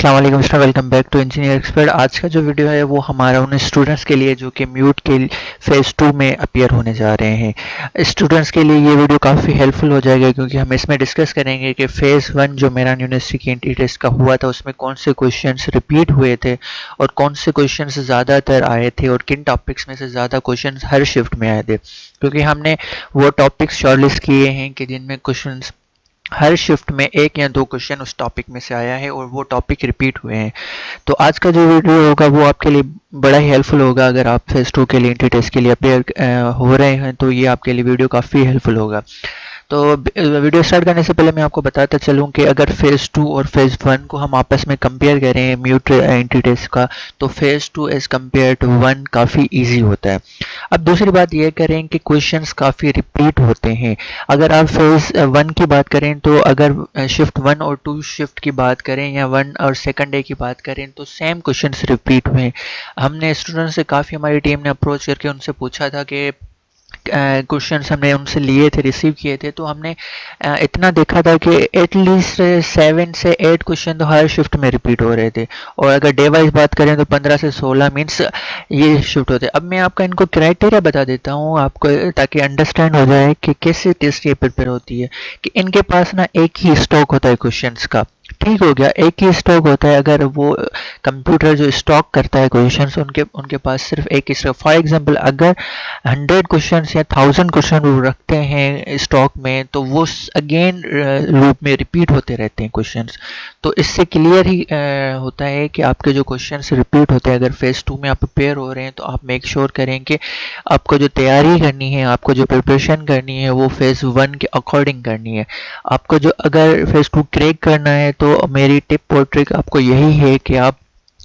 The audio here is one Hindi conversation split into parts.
अस्सलाम वालेकुम mister, welcome back to engineer expert. आज का जो वीडियो है वो हमारा उन स्टूडेंट्स के लिए जो कि म्यूट के फेज़ 2 में अपीयर होने जा रहे हैं। स्टूडेंट्स के लिए ये वीडियो काफ़ी हेल्पफुल हो जाएगा क्योंकि हम इसमें डिस्कस करेंगे कि फ़ेज़ 1 जो मेरान यूनिवर्सिटी की एंट्री टेस्ट का हुआ था उसमें कौन से क्वेश्चंस रिपीट हुए थे और कौन से क्वेश्चंस ज़्यादातर आए थे और किन टॉपिक्स में से ज़्यादा क्वेश्चंस हर शिफ्ट में आए थे, क्योंकि हमने वो टॉपिक्स शॉर्टलिस्ट किए हैं कि जिनमें क्वेश्चंस हर शिफ्ट में एक या दो क्वेश्चन उस टॉपिक में से आया है और वो टॉपिक रिपीट हुए हैं। तो आज का जो वीडियो होगा वो आपके लिए बड़ा ही हेल्पफुल होगा। अगर आप फेज़ 2 के लिए एंट्री टेस्ट के लिए अपेयर हो रहे हैं तो ये आपके लिए वीडियो काफ़ी हेल्पफुल होगा। तो वीडियो स्टार्ट करने से पहले मैं आपको बताता चलूँ कि अगर फ़ेज़ 2 और फ़ेज़ 1 को हम आपस में कंपेयर करें म्यूट एंट्री टेस्ट का, तो फ़ेज़ 2 एज़ कम्पेयर टू 1 काफ़ी ईजी होता है। अब दूसरी बात ये करें कि क्वेश्चंस काफ़ी रिपीट होते हैं। अगर आप फ़ेज़ 1 की बात करें तो अगर शिफ्ट 1 और 2 शिफ्ट की बात करें या 1 और सेकंड डे की बात करें तो सेम क्वेश्चंस रिपीट हुए। हमने स्टूडेंट्स से काफ़ी हमारी टीम ने अप्रोच करके उनसे पूछा था कि क्वेश्चंस हमने उनसे लिए थे, रिसीव किए थे, तो हमने इतना देखा था कि एटलीस्ट 7 से 8 क्वेश्चन तो हर शिफ्ट में रिपीट हो रहे थे। और अगर डे वाइज बात करें तो 15 से 16 मीन्स ये शिफ्ट होते हैं। अब मैं आपका इनको क्राइटेरिया बता देता हूँ आपको, ताकि अंडरस्टैंड हो जाए कि कैसे टेस्ट ये प्रिपेयर होती है। कि इनके पास ना एक ही स्टॉक होता है क्वेश्चंस का, ठीक हो गया, एक ही स्टॉक होता है। अगर वो कंप्यूटर जो स्टॉक करता है क्वेश्चंस, उनके उनके पास सिर्फ एक ही स्टॉक। फॉर एग्जांपल अगर 100 क्वेश्चंस या 1000 क्वेश्चन वो रखते हैं स्टॉक में, तो वो अगेन लूप में रिपीट होते रहते हैं क्वेश्चंस। तो इससे क्लियर ही होता है कि आपके जो क्वेश्चंस रिपीट होते हैं, अगर फेज़ 2 में आप प्रिपेयर हो रहे हैं तो आप मेक श्योर करें कि आपको जो तैयारी करनी है, आपको जो प्रिपरेशन करनी है वो फेज़ 1 के अकॉर्डिंग करनी है। आपको जो अगर फेज़ 2 क्रैक करना है तो मेरी टिप और ट्रिक आपको यही है कि आप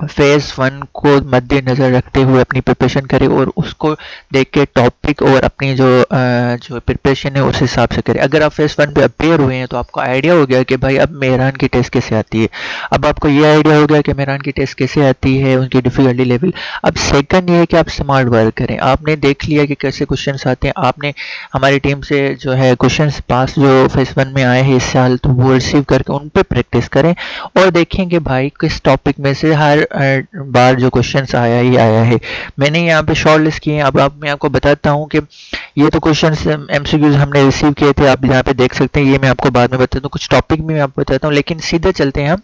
फेज़ 1 को मद्देनज़र रखते हुए अपनी प्रिपरेशन करें और उसको देख के टॉपिक और अपनी जो प्रिपरेशन है उस हिसाब से करें। अगर आप फेज़ 1 पे अपेयर हुए हैं तो आपको आइडिया हो गया कि भाई अब मेहरान की टेस्ट कैसे आती है। अब आपको ये आइडिया हो गया कि मेहरान की टेस्ट कैसे आती है, उनकी डिफ़िकल्टी लेवल। अब सेकंड ये है कि आप स्मार्ट वर्क करें। आपने देख लिया कि कैसे क्वेश्चंस आते हैं, आपने हमारी टीम से जो है क्वेश्चंस पास जो फेज़ 1 में आए हैं इस साल, तो वो रिसीव करके उन पे प्रैक्टिस करें और देखें कि भाई किस टॉपिक में से हर बार जो क्वेश्चंस आया ही आया है। मैंने यहाँ पे शॉर्ट लिस्ट किए हैं। अब मैं आपको बताता हूँ कि ये तो क्वेश्चंस एमसीक्यूज हमने रिसीव किए थे, आप यहाँ पे देख सकते हैं। ये मैं आपको बाद में बताता हूँ, कुछ टॉपिक भी मैं आपको बताता हूँ, लेकिन सीधे चलते हैं हम।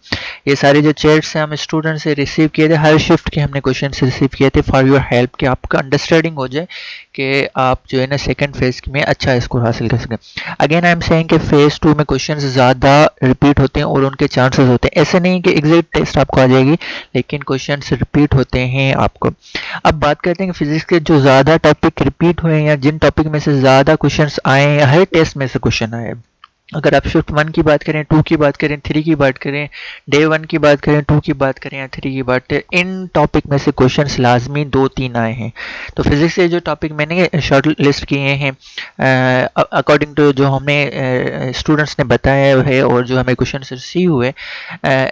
ये सारे जो चैट्स हैं हम स्टूडेंट से रिसीव किए थे, हर शिफ्ट के हमने क्वेश्चन रिसीव किए थे फॉर योर हेल्प, कि आपका अंडरस्टैंडिंग हो जाए कि आप जो है ना सेकंड फेज में अच्छा स्कोर हासिल कर सकें। अगेन आई एम सेइंग कि फेज 2 में क्वेश्चंस ज़्यादा रिपीट होते हैं और उनके चांसेस होते हैं। ऐसे नहीं कि एग्जैक्ट टेस्ट आपको आ जाएगी, लेकिन क्वेश्चंस रिपीट होते हैं आपको। अब बात करते हैं फिजिक्स के जो ज़्यादा टॉपिक रिपीट हुए हैं या जिन टॉपिक में से ज़्यादा क्वेश्चंस आए हैं या हर टेस्ट में से क्वेश्चन आए हैं। अगर आप शिफ्ट 1 की बात करें, 2 की बात करें, 3 की बात करें, डे 1 की बात करें, 2 की बात करें या 3 की बात करें, इन टॉपिक में से क्वेश्चंस लाजमी 2-3 आए हैं। तो फिजिक्स के जो टॉपिक मैंने शॉर्ट लिस्ट किए हैं अकॉर्डिंग टू जो हमें स्टूडेंट्स ने बताया है और जो हमें क्वेश्चन रिसीव हुए,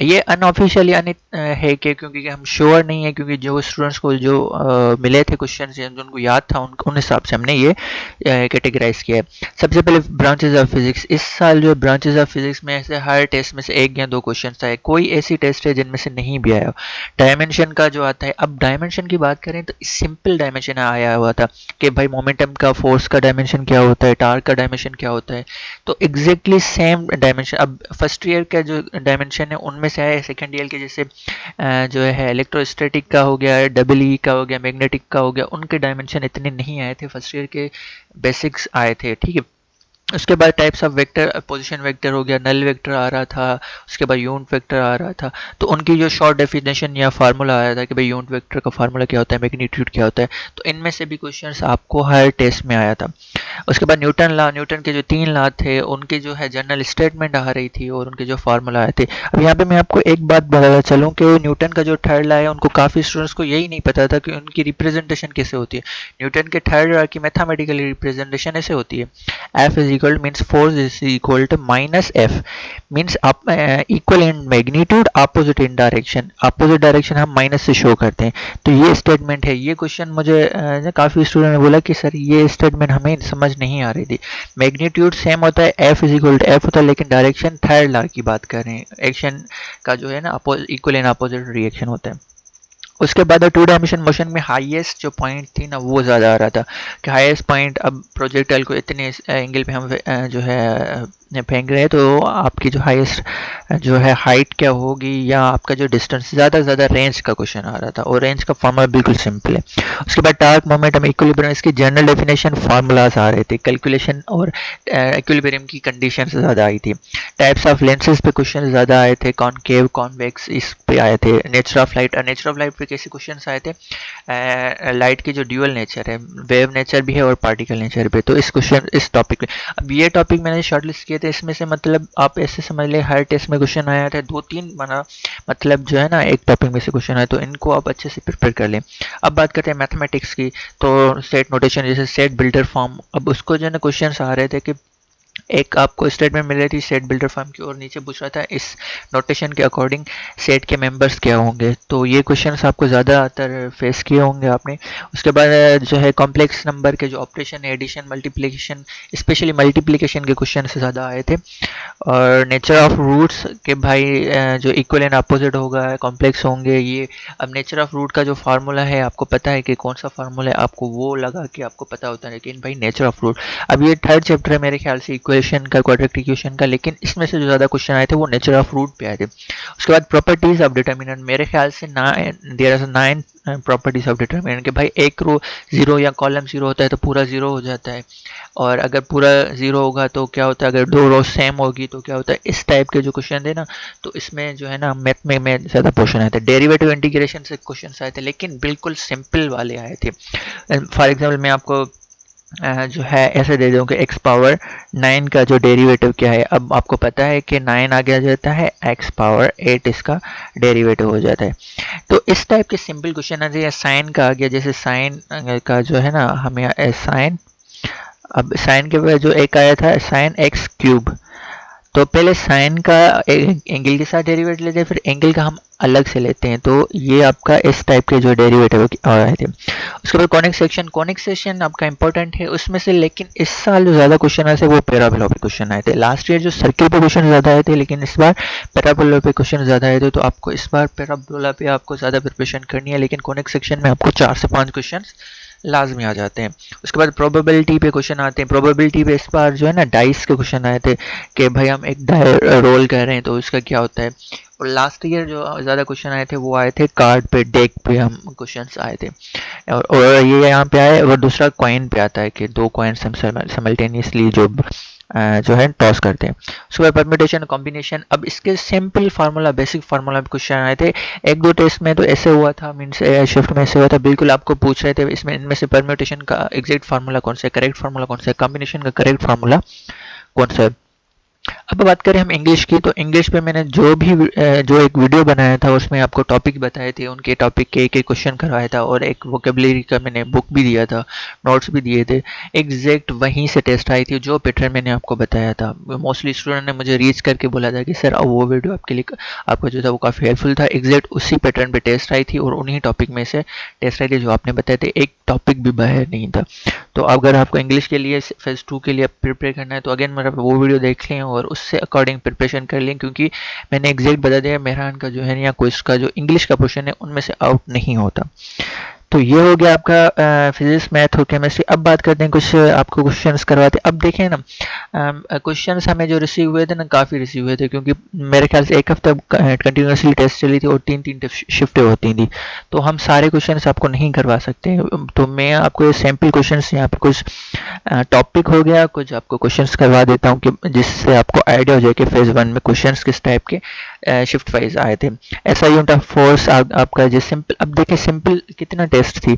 ये अनऑफिशियली है कि क्योंकि हम श्योर नहीं है, क्योंकि जो स्टूडेंट्स को जो मिले थे क्वेश्चन जो उनको याद था उन हिसाब से हमने ये कैटेगराइज किया है। सबसे पहले ब्रांचेज ऑफ फिजिक्स। इस साल जो ब्रांचेज ऑफ फिजिक्स में से हर टेस्ट में से एक या दो क्वेश्चन आए, कोई ऐसी टेस्ट है जिनमें से नहीं भी आया। डायमेंशन का जो आता है, अब डायमेंशन की बात करें तो सिंपल डायमेंशन आया हुआ था कि भाई मोमेंटम का, फोर्स का डायमेंशन क्या होता है, टार्क का डायमेंशन क्या होता है। तो एग्जैक्टली सेम डायमेंशन अब फर्स्ट ईयर का जो डायमेंशन है उनमें से आया। सेकेंड ईयर के जैसे जो है इलेक्ट्रोस्टैटिक का हो गया, डबल ई का हो गया, मैग्नेटिक का हो गया, उनके डायमेंशन इतने नहीं आए थे। फर्स्ट ईयर के बेसिक्स आए थे, ठीक है। उसके बाद types of vector, position vector हो गया, नल वेक्टर आ रहा था, उसके बाद यूनिट वेक्टर आ रहा था। तो उनकी जो शॉर्ट डेफिनेशन या फार्मूला आया था कि भाई यूनिट वेक्टर का फार्मूला क्या होता है, मैग्नीट्यूड क्या होता है। तो इनमें से भी क्वेश्चंस आपको हर टेस्ट में आया था। उसके बाद न्यूटन लॉ, न्यूटन के जो 3 लॉ थे उनके जो है जनरल स्टेटमेंट आ रही थी और उनके जो फार्मूला आए थे। अब यहाँ पे मैं आपको एक बात बताता चलूँ कि न्यूटन का जो थर्ड लॉ है उनको काफ़ी स्टूडेंट्स को यही नहीं पता था कि उनकी रिप्रेजेंटेशन कैसे होती है। न्यूटन के थर्ड लॉ की मैथमेटिकली रिप्रेजेंटेशन ऐसे होती है, f is equal means force is equal to minus F means up equal in magnitude opposite in direction हम माइनस से शो करते हैं। तो ये स्टेटमेंट है। ये क्वेश्चन मुझे काफ़ी स्टूडेंट ने बोला कि सर ये स्टेटमेंट हमें समझ नहीं आ रही थी। मैग्नीट्यूड सेम होता है, f is equal to f होता है, लेकिन डायरेक्शन थर्ड लॉ की बात कर रहे हैं। एक्शन का जो है ना इक्वल इन अपोजिट रिएक्शन होता है। उसके बाद टू डायमेंशन मोशन में हाईएस्ट जो पॉइंट थी ना वो ज़्यादा आ रहा था कि हाईएस्ट पॉइंट अब प्रोजेक्टाइल को इतने एंगल पे हम जो है फेंक रहे हैं तो आपकी जो हाईएस्ट जो है हाइट क्या होगी या आपका जो डिस्टेंस ज़्यादा से ज़्यादा रेंज का क्वेश्चन आ रहा था और रेंज का फार्मूला बिल्कुल सिंपल है। उसके बाद टार्क मोमेंटम इक्विलिब्रियम इसकी जनरल डेफिनेशन फार्मूलाज आ रहे थे, कैलकुलेशन और इक्विलिब्रियम की कंडीशन ज़्यादा आई थी। टाइप्स ऑफ लेंसेज पे क्वेश्चन ज़्यादा आए थे, कॉनकेव कॉन्वेक्स इस पे आए थे। नेचर ऑफ लाइट पे कैसे क्वेश्चन आए थे, लाइट की जो ड्यूअल नेचर है, वेव नेचर भी है और पार्टिकल नेचर पे। तो इस टॉपिक पे अब ये टॉपिक मैंने शॉर्टलिस्ट किए थे, इसमें से मतलब आप ऐसे समझ ले हर टेस्ट में क्वेश्चन आया था, 2-3 बना मतलब जो है ना एक टॉपिक में से क्वेश्चन आया, तो इनको आप अच्छे से प्रिपेयर कर लें। अब बात करते हैं मैथमेटिक्स की, तो सेट नोटेशन जैसे सेट बिल्डर फॉर्म, अब उसको जो है ना क्वेश्चन आ रहे थे कि एक आपको स्टेटमेंट मिल रही थी सेट बिल्डर फॉर्म की और नीचे पूछ रहा था इस नोटेशन के अकॉर्डिंग सेट के मेंबर्स क्या होंगे। तो ये क्वेश्चंस आपको ज़्यादातर फेस किए होंगे आपने। उसके बाद जो है कॉम्प्लेक्स नंबर के जो operation addition multiplication, specially multiplication के क्वेश्चन से ज़्यादा आए थे। और नेचर ऑफ रूट्स के भाई जो इक्वल एंड अपोजिट होगा कॉम्प्लेक्स होंगे ये। अब नेचर ऑफ रूट का जो फार्मूला है आपको पता है कि कौन सा फार्मूला है, आपको वो लगा कि आपको पता होता है, लेकिन भाई नेचर ऑफ रूट अब ये थर्ड चैप्टर है मेरे ख्याल से इक्वेशन का, क्वाड्रेटिक इक्वेशन का, लेकिन इसमें से जो ज़्यादा क्वेश्चन आए थे वो नेचर ऑफ रूट पे आए थे। उसके बाद प्रॉपर्टीज ऑफ डिटर्मिनेंट, मेरे ख्याल से 9 प्रॉपर्टीज ऑफ डिटर्मिनेंट के भाई एक रो जीरो या कॉलम जीरो होता है तो पूरा जीरो हो जाता है, और अगर पूरा जीरो होगा तो क्या होता है, अगर दो रो सेम होगी तो क्या होता है, इस टाइप के जो क्वेश्चन थे ना तो इसमें जो है ना मैथ में ज़्यादा क्वेश्चन आए थे। डेरिवेटिव इंटीग्रेशन से क्वेश्चन आए थे लेकिन बिल्कुल सिंपल वाले आए थे। फॉर एग्जाम्पल मैं आपको जो है ऐसे दे दूँ कि x पावर 9 का जो डेरिवेटिव क्या है। अब आपको पता है कि 9 आ गया जाता है, x पावर 8 इसका डेरिवेटिव हो जाता है। तो इस टाइप के सिंपल क्वेश्चन आ जाए। साइन का आ गया, जैसे साइन का जो है ना हमें साइन, अब साइन के बाद जो एक आया था साइन एक्स क्यूब, तो पहले साइन का एंगल के साथ डेरिवेटिव लेते हैं, फिर एंगल का हम अलग से लेते हैं। तो ये आपका इस टाइप के जो डेरिवेटिव आए थे। उसके बाद कॉनिक सेक्शन आपका इंपॉर्टेंट है उसमें से, लेकिन इस साल जो ज़्यादा क्वेश्चन आए थे वो पैराबोला पे क्वेश्चन आए थे। लास्ट ईयर जो सर्किल पे क्वेश्चन ज़्यादा आए थे, लेकिन इस बार पैराबोला पे क्वेश्चन ज़्यादा आए थे। तो आपको इस बार पैराबोला पे आपको ज़्यादा प्रिपरेशन करनी है, लेकिन कॉनिक सेक्शन में आपको 4 से 5 क्वेश्चन लाजमी आ जाते हैं। उसके बाद प्रोबेबिलिटी पे क्वेश्चन आते हैं। प्रोबेबिलिटी पे इस बार जो है ना डाइस के क्वेश्चन आए थे कि भाई हम एक डाई रोल कर रहे हैं तो इसका क्या होता है। और लास्ट ईयर जो ज़्यादा क्वेश्चन आए थे वो आए थे कार्ड पे, डेक पे हम क्वेश्चन आए थे। और ये यहाँ पे आए, और दूसरा कॉइन पे आता है कि 2 कॉइन्स हम साइमल्टेनियसली जो है टॉस करते हैं। उसके बाद परम्यूटेशन कॉम्बिनेशन, अब इसके simple formula basic formula question आए थे। 1-2 टेस्ट में तो ऐसे हुआ था, मीन्स शिफ्ट में ऐसे हुआ था, बिल्कुल आपको पूछ रहे थे इसमें इनमें से परम्यूटेशन का एग्जैक्ट फार्मूला कौन सा है, करेक्ट फार्मूला कौन सा है, कॉम्बिनेशन का करेक्ट फार्मूला कौन सा है। अब बात करें हम इंग्लिश की, तो इंग्लिश पे मैंने जो एक वीडियो बनाया था उसमें आपको टॉपिक बताए थे, उनके टॉपिक के एक क्वेश्चन करवाया था, और एक वोकेबलरी का मैंने बुक भी दिया था, नोट्स भी दिए थे। एग्जैक्ट वहीं से टेस्ट आई थी जो पैटर्न मैंने आपको बताया था। मोस्टली स्टूडेंट ने मुझे रीच करके बोला था कि सर अब वो वीडियो आपके लिए आपका जो था वो काफ़ी हेल्पफुल था। एग्जैक्ट उसी पैटर्न पर टेस्ट आई थी और उन्हीं टॉपिक में से टेस्ट आई थी जो आपने बताए थे, एक टॉपिक भी बाहर नहीं था। तो अगर आपको इंग्लिश के लिए फेज़ 2 के लिए प्रिपेयर करना है तो अगेन मेरा वो वीडियो देख लें और उससे अकॉर्डिंग प्रिपरेशन कर लें, क्योंकि मैंने एग्जैक्ट बता दिया मेहरान का जो है या क्विज का जो इंग्लिश का क्वेश्चन है उनमें से आउट नहीं होता। तो ये हो गया आपका फिजिक्स मैथ और केमिस्ट्री। अब बात करते हैं कुछ आपको क्वेश्चंस करवाते हैं। अब देखें ना क्वेश्चंस हमें जो रिसीव हुए थे ना काफ़ी रिसीव हुए थे, क्योंकि मेरे ख्याल से एक हफ्ता कंटिन्यूसली टेस्ट चली थी और 3-3 शिफ्टें होती थी, तो हम सारे क्वेश्चंस आपको नहीं करवा सकते। तो मैं आपको ये सैम्पल क्वेश्चंस यहाँ पे कुछ टॉपिक हो गया, कुछ आपको क्वेश्चंस करवा देता हूँ कि जिससे आपको आइडिया हो जाए कि फेज़ 1 में क्वेश्चंस किस टाइप के शिफ्ट वाइज आए थे। ऐसा यूनिट ऑफ फोर्स आपका जो सिंपल, अब देखिए सिंपल कितना टेस्ट थी।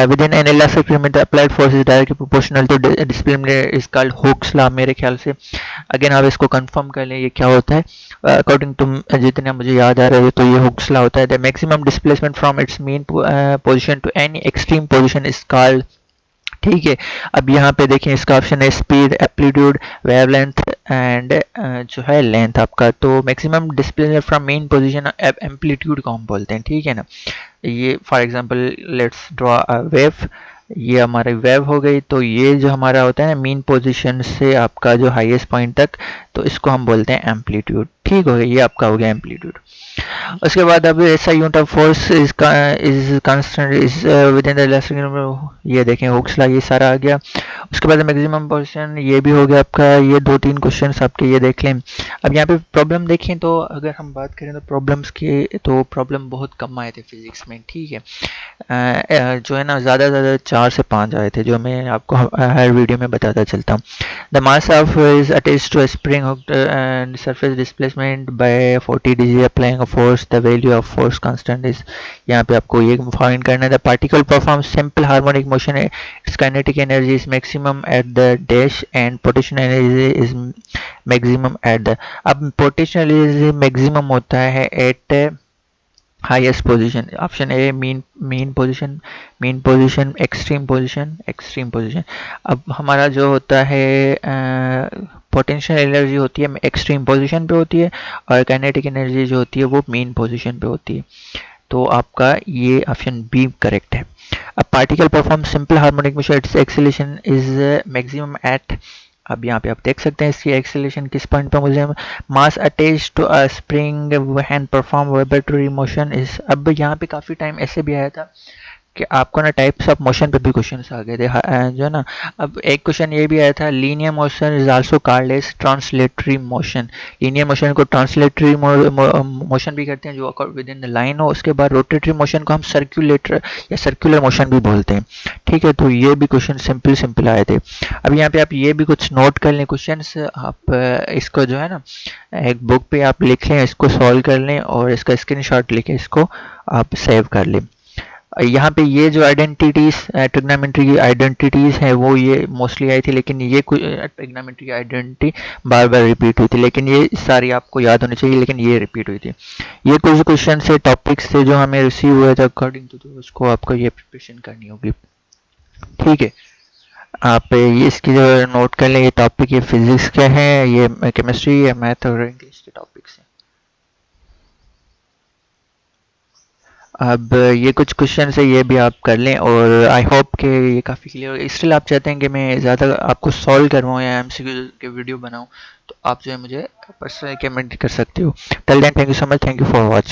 Within an elastic frame applied force is directly proportional to displacement is called Hooke's law. मेरे ख्याल से अगेन आप इसको कंफर्म कर लें ये क्या होता है। अकॉर्डिंग टू जितना मुझे याद आ रहा है तो ये हुक्स लॉ होता है। The maximum displacement from its mean position to any extreme position is called ठीक है। अब यहाँ पे देखिए इसका ऑप्शन है स्पीड, एप्लीट्यूड, वेवलेंथ एंड जो है लेंथ आपका। तो maximum displacement from main position amplitude को हम बोलते हैं, ठीक है ना। ये for example let's draw a wave, ये हमारी वेव हो गई। तो ये जो हमारा होता है ना मीन पोजीशन से आपका जो हाईएस्ट पॉइंट तक, तो इसको हम बोलते हैं एम्पलीट्यूड। ठीक हो गया, ये आपका हो गया एम्पलीट्यूड। उसके बाद अब ऐसा unit of force is constant is with in the elastic, ये देखें हुक्स लॉ, ये सारा आ गया। उसके बाद मैक्सिमम पोजीशन ये भी हो गया आपका। ये दो तीन क्वेश्चंस आपके ये देख लें। अब यहाँ पे प्रॉब्लम देखें तो अगर हम बात करें तो प्रॉब्लम्स की, तो प्रॉब्लम बहुत कम आए थे फिजिक्स में, ठीक है। जो है ना ज़्यादा से ज़्यादा 4 से 5 आए थे, जो मैं आपको हर वीडियो में बताता चलता हूँ। The mass of is attached to spring and surface displacement by 40 degree applying a force, the value of force constant is, यहाँ पे आपको ये फाइंड करना है। The particle perform simple harmonic motion, its kinetic energy is maximum at the dash and potential energy is maximum at the, अब पोटेंशियल एनर्जी मैक्सिमम होता है at highest position. Option A mean mean position, mean position, extreme position, extreme position. अब हमारा जो होता है पोटेंशियल एनर्जी होती है एक्सट्रीम पोजीशन पे होती है, और काइनेटिक एनर्जी जो होती है वो मीन पोजीशन पे होती है। तो आपका ये ऑप्शन बी करेक्ट है। अब particle perform simple harmonic motion, its acceleration is maximum at, अब यहाँ पे आप देख सकते हैं इसकी एक्सेलेरेशन किस पॉइंट पे मुझे, mass attach to a spring and perform vibratory motion is. अब यहाँ पे काफ़ी टाइम ऐसे भी आया था कि आपको ना टाइप्स ऑफ मोशन पे भी क्वेश्चन आ गए थे, जो है ना। अब एक क्वेश्चन ये भी आया था, linear motion is also called as translatory motion. Linear motion को ट्रांसलेटरी मोशन भी करते हैं जो विद इन द लाइन हो। उसके बाद रोटेटरी मोशन को हम सर्कुलेटर या सर्कुलर मोशन भी बोलते हैं, ठीक है। तो ये भी क्वेश्चन सिंपल सिंपल आए थे। अब यहाँ पे आप ये भी कुछ नोट कर लें क्वेश्चन, आप इसको जो है ना एक बुक पे आप लिख लें, इसको सॉल्व कर लें और इसका स्क्रीनशॉट लेके इसको आप सेव कर लें। यहाँ पे ये जो आइडेंटिटीज ट्रिग्नोमेट्री की आइडेंटिटीज हैं वो ये मोस्टली आई थी, लेकिन ये ट्रिग्नोमेट्री की आइडेंटिटी बार बार रिपीट हुई थी, लेकिन ये सारी आपको याद होनी चाहिए, लेकिन ये रिपीट हुई थी। ये कुछ क्वेश्चन से टॉपिक्स थे जो हमें रिसीव हुए थे अकॉर्डिंग टू, तो उसको आपको ये प्रिपरेशन करनी होगी, ठीक है। आप ये इसकी जो नोट कर लें, ये टॉपिक ये फिजिक्स के हैं, ये केमिस्ट्री है, मैथ और इंग्लिश के टॉपिक्स हैं। अब ये कुछ क्वेश्चन है ये भी आप कर लें, और आई होप कि ये काफ़ी क्लियर हो। स्टिल आप चाहते हैं कि मैं ज़्यादा आपको सॉल्व करवाऊँ या एमसीक्यू के वीडियो बनाऊँ, तो आप जो है मुझे पर्सनली कमेंट कर सकते हो। Till then thank you so much, thank you for watching.